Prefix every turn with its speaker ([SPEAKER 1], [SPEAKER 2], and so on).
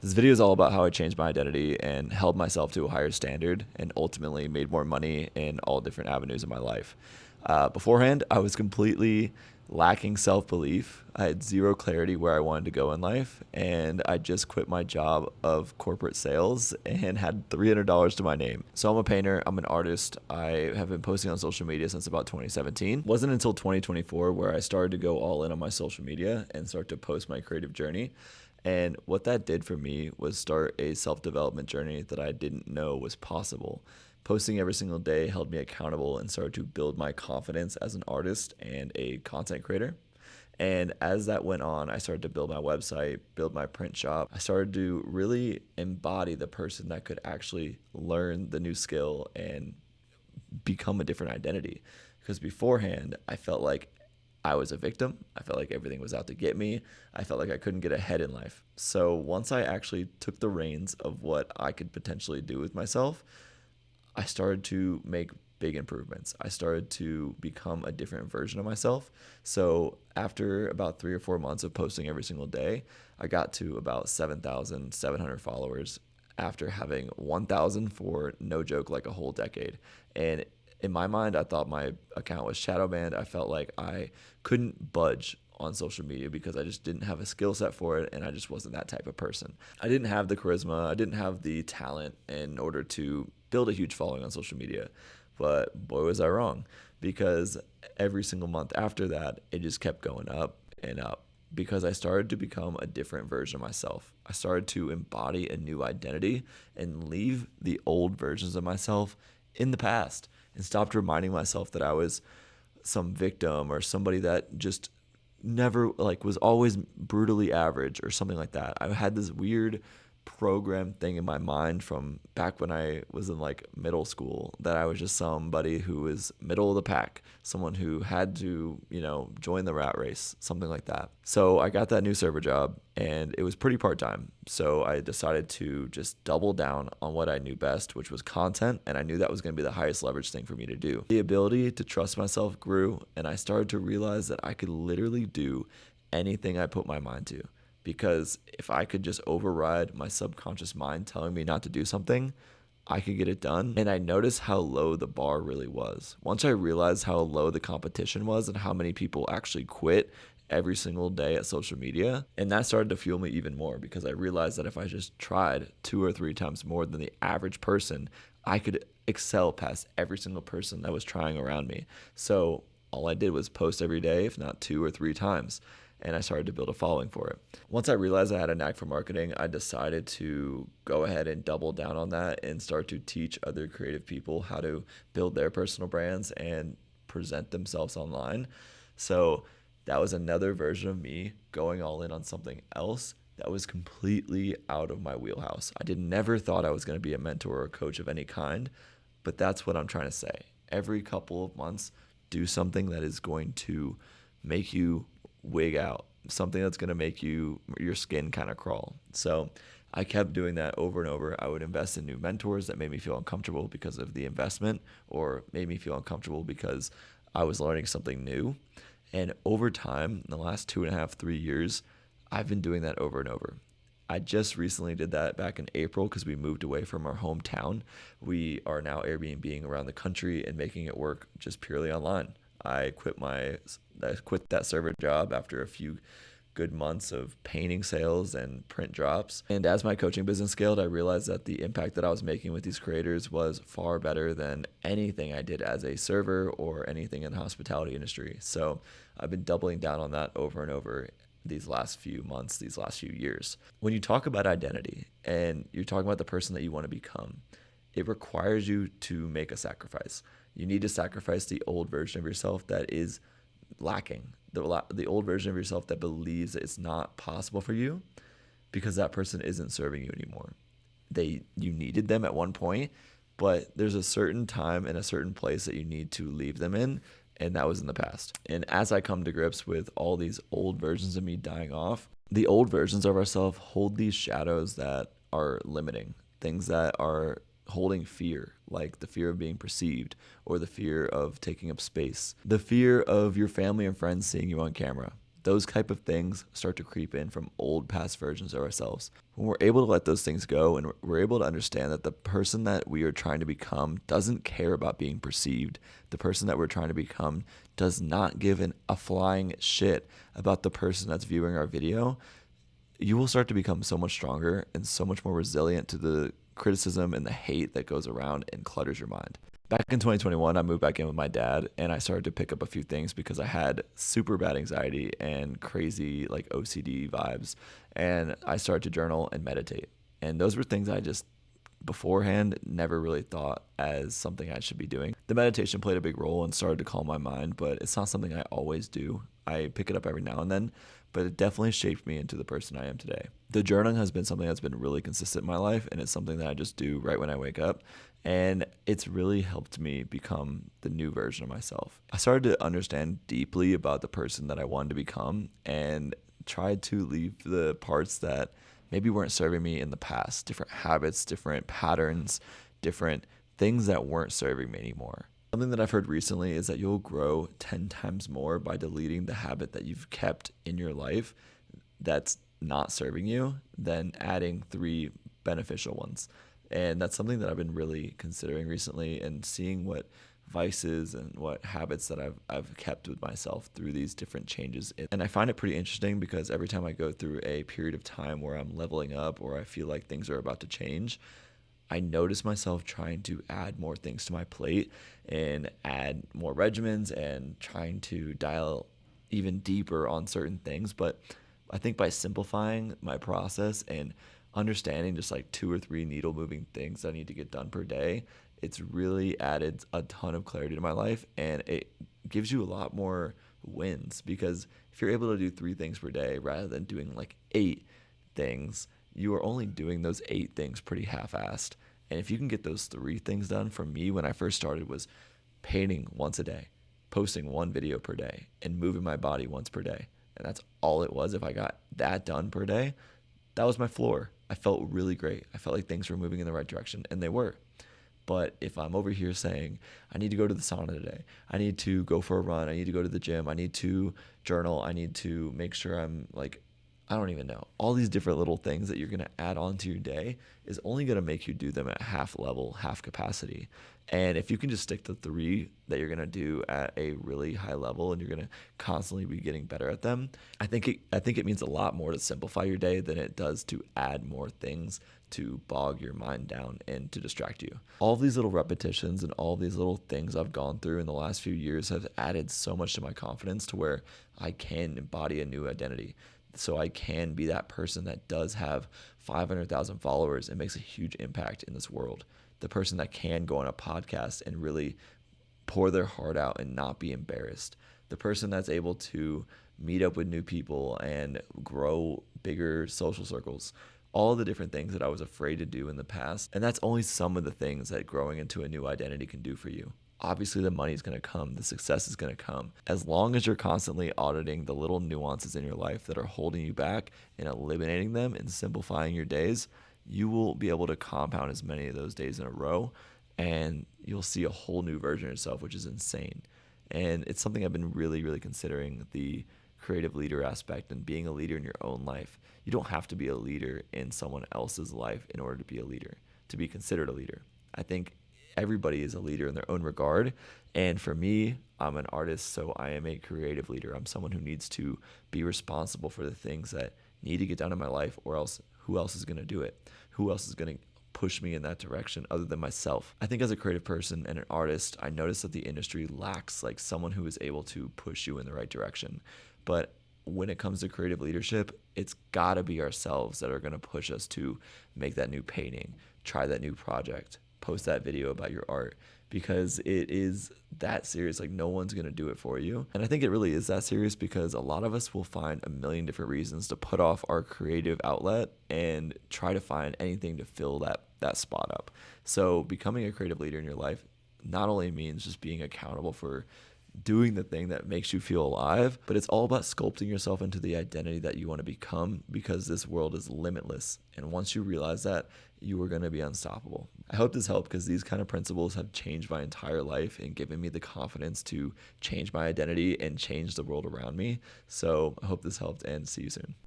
[SPEAKER 1] This video is all about how I changed my identity and held myself to a higher standard and ultimately made more money in all different avenues of my life. Beforehand, I was completely lacking self belief. I had zero clarity where I wanted to go in life, and I just quit my job of corporate sales and had $300 to my name. So I'm a painter, I'm an artist. I have been posting on social media since about 2017. It wasn't until 2024 where I started to go all in on my social media and start to post my creative journey. And what that did for me was start a self development journey that I didn't know was possible. Posting every single day held me accountable and started to build my confidence as an artist and a content creator. And as that went on, I started to build my website, build my print shop. I started to really embody the person that could actually learn the new skill and become a different identity. Because beforehand, I felt like I was a victim. I felt like everything was out to get me. I felt like I couldn't get ahead in life. So once I actually took the reins of what I could potentially do with myself, I started to make big improvements. I started to become a different version of myself. So after about 3 or 4 months of posting every single day, I got to about 7,700 followers after having 1,000 for no joke, like a whole decade. And in my mind, I thought my account was shadow banned. I felt like I couldn't budge on social media because I just didn't have a skill set for it, and I just wasn't that type of person. I didn't have the charisma, I didn't have the talent in order to build a huge following on social media. But boy, was I wrong, because every single month after that, it just kept going up and up because I started to become a different version of myself. I started to embody a new identity and leave the old versions of myself in the past and stopped reminding myself that I was some victim or somebody that just never like was always brutally average or something like that. I had this weird program thing in my mind from back when I was in like middle school that I was just somebody who was middle of the pack, someone who had to, join the rat race, something like that. So I got that new server job and it was pretty part-time. So I decided to just double down on what I knew best, which was content, and I knew that was going to be the highest leverage thing for me to do. The ability to trust myself grew, and I started to realize that I could literally do anything I put my mind to. Because if I could just override my subconscious mind telling me not to do something, I could get it done. And I noticed how low the bar really was. Once I realized how low the competition was and how many people actually quit every single day at social media, and that started to fuel me even more because I realized that if I just tried 2 or 3 times more than the average person, I could excel past every single person that was trying around me. So all I did was post every day, if not 2 or 3 times, and I started to build a following for it. Once I realized I had a knack for marketing, I decided to go ahead and double down on that and start to teach other creative people how to build their personal brands and present themselves online. So that was another version of me going all in on something else that was completely out of my wheelhouse. I did never thought I was going to be a mentor or a coach of any kind, but that's what I'm trying to say. Every couple of months, do something that is going to make you wig out, something that's going to make your skin kind of crawl. So I kept doing that over and over. I would invest in new mentors that made me feel uncomfortable because of the investment, or made me feel uncomfortable because I was learning something new. And over time, in the last 2.5, 3 years, I've been doing that over and over. I just recently did that back in April because we moved away from our hometown. We are now Airbnb-ing around the country and making it work just purely online. I quit that server job after a few good months of painting sales and print drops. And as my coaching business scaled, I realized that the impact that I was making with these creators was far better than anything I did as a server or anything in the hospitality industry. So I've been doubling down on that over and over these last few months, these last few years. When you talk about identity and you're talking about the person that you want to become, it requires you to make a sacrifice. You need to sacrifice the old version of yourself that is lacking, the old version of yourself that believes that it's not possible for you because that person isn't serving you anymore. You needed them at one point, but there's a certain time and a certain place that you need to leave them in, and that was in the past. And as I come to grips with all these old versions of me dying off, the old versions of ourselves hold these shadows that are limiting, things that are holding fear, like the fear of being perceived or the fear of taking up space, the fear of your family and friends seeing you on camera, those type of things start to creep in from old past versions of ourselves. When we're able to let those things go and we're able to understand that the person that we are trying to become doesn't care about being perceived, the person that we're trying to become does not give a flying shit about the person that's viewing our video, you will start to become so much stronger and so much more resilient to the criticism and the hate that goes around and clutters your mind. Back in 2021, I moved back in with my dad and I started to pick up a few things because I had super bad anxiety and crazy like OCD vibes. And I started to journal and meditate. And those were things I just beforehand never really thought as something I should be doing. The meditation played a big role and started to calm my mind, but it's not something I always do. I pick it up every now and then, but it definitely shaped me into the person I am today. The journaling has been something that's been really consistent in my life, and it's something that I just do right when I wake up. And it's really helped me become the new version of myself. I started to understand deeply about the person that I wanted to become and tried to leave the parts that maybe weren't serving me in the past, different habits, different patterns, different things that weren't serving me anymore. Something that I've heard recently is that you'll grow 10 times more by deleting the habit that you've kept in your life that's not serving you than adding 3 beneficial ones. And that's something that I've been really considering recently and seeing what vices and what habits that I've kept with myself through these different changes. And I find it pretty interesting because every time I go through a period of time where I'm leveling up or I feel like things are about to change, I notice myself trying to add more things to my plate and add more regimens and trying to dial even deeper on certain things. But I think by simplifying my process and understanding just like 2 or 3 needle moving things that I need to get done per day, it's really added a ton of clarity to my life, and it gives you a lot more wins because if you're able to do 3 things per day rather than doing like 8 things, you are only doing those 8 things pretty half-assed. And if you can get those 3 things done, for me when I first started was painting once a day, posting 1 video per day, and moving my body once per day. And that's all it was. If I got that done per day, that was my floor. I felt really great. I felt like things were moving in the right direction, and they were. But if I'm over here saying, I need to go to the sauna today, I need to go for a run, I need to go to the gym, I need to journal, I need to make sure I'm like, I don't even know. All these different little things that you're going to add on to your day is only going to make you do them at half level, half capacity. And if you can just stick to 3 that you're going to do at a really high level and you're going to constantly be getting better at them, I think it means a lot more to simplify your day than it does to add more things to bog your mind down and to distract you. All of these little repetitions and all of these little things I've gone through in the last few years have added so much to my confidence to where I can embody a new identity. So I can be that person that does have 500,000 followers and makes a huge impact in this world. The person that can go on a podcast and really pour their heart out and not be embarrassed. The person that's able to meet up with new people and grow bigger social circles. All the different things that I was afraid to do in the past. And that's only some of the things that growing into a new identity can do for you. Obviously, the money is going to come. The success is going to come. As long as you're constantly auditing the little nuances in your life that are holding you back and eliminating them and simplifying your days, you will be able to compound as many of those days in a row, and you'll see a whole new version of yourself, which is insane. And it's something I've been really, really considering, the creative leader aspect and being a leader in your own life. You don't have to be a leader in someone else's life in order to be a leader, to be considered a leader. I think everybody is a leader in their own regard. And for me, I'm an artist, so I am a creative leader. I'm someone who needs to be responsible for the things that need to get done in my life, or else who else is going to do it? Who else is going to push me in that direction other than myself? I think as a creative person and an artist, I notice that the industry lacks like someone who is able to push you in the right direction. But when it comes to creative leadership, it's got to be ourselves that are going to push us to make that new painting, try that new project, post that video about your art, because it is that serious. Like, no one's going to do it for you. And I think it really is that serious because a lot of us will find a million different reasons to put off our creative outlet and try to find anything to fill that spot up. So becoming a creative leader in your life not only means just being accountable for doing the thing that makes you feel alive, but it's all about sculpting yourself into the identity that you want to become, because this world is limitless. And once you realize that, you are going to be unstoppable. I hope this helped, because these kind of principles have changed my entire life and given me the confidence to change my identity and change the world around me. So I hope this helped, and see you soon.